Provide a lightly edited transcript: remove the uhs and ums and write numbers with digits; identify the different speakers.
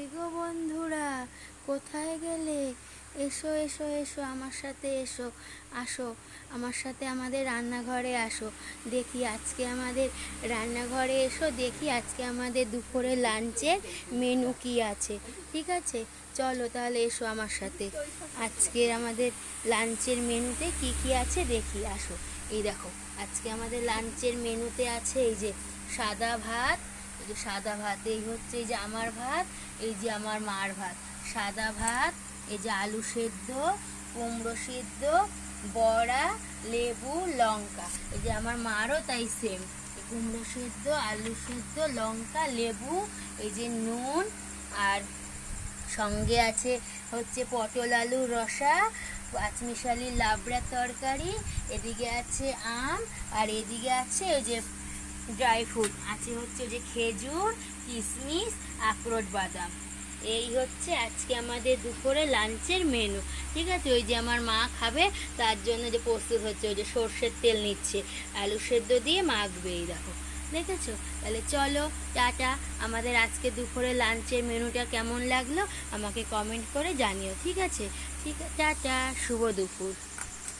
Speaker 1: কই গো বন্ধুরা, কোথায় গেলে? এসো এসো এসো, আমার সাথে এসো। আসো আমার সাথে আমাদের রান্নাঘরে আসো। দেখি আজকে আমাদের রান্নাঘরে এসো, দেখি আজকে আমাদের দুপুরে লাঞ্চের মেনু কি আছে। ঠিক আছে, চলো তাহলে এসো আমার সাথে। আজকের আমাদের লাঞ্চের মেনুতে কি কি আছে দেখি, আসো। এই দেখো, আজকে আমাদের লাঞ্চের মেনুতে আছে এই যে সাদা ভাত। এই যে সাদা ভাত, এই হচ্ছে এই যে আমার ভাত, এই যে আমার মার ভাত। সাদা ভাত, এই যে আলু সেদ্ধ, কুমড়ো সেদ্ধ, বড়া, লেবু, লঙ্কা। এই যে আমার মারও তাই সেম, কুমড়ো সেদ্ধ, আলু সেদ্ধ, লঙ্কা, লেবু, এই যে নুন, আর সঙ্গে আছে হচ্ছে পটল আলুর রসা, পাঁচমিশালি লাবড়ার তরকারি, এদিকে আছে আম, আর এদিকে আছে ওই যে ড্রাই ফ্রুট আছে, হচ্ছে ওই যে খেজুর, কিশমিশ, আখরোট, বাদাম। এই হচ্ছে আজকে আমাদের দুপুরে লাঞ্চের মেনু। ঠিক আছে, ওই যে আমার মা খাবে তার জন্য যে প্রস্তুত হচ্ছে, ওই যে সর্ষের তেল নিচ্ছে, আলু সেদ্ধ দিয়ে মাখবে। এই দেখো, দেখেছো? তাহলে চলো, টাটা। আমাদের আজকে দুপুরে লাঞ্চের মেনুটা কেমন লাগলো আমাকে কমেন্ট করে জানিও। ঠিক আছে, ঠিক আছে, টাটা, শুভ দুপুর।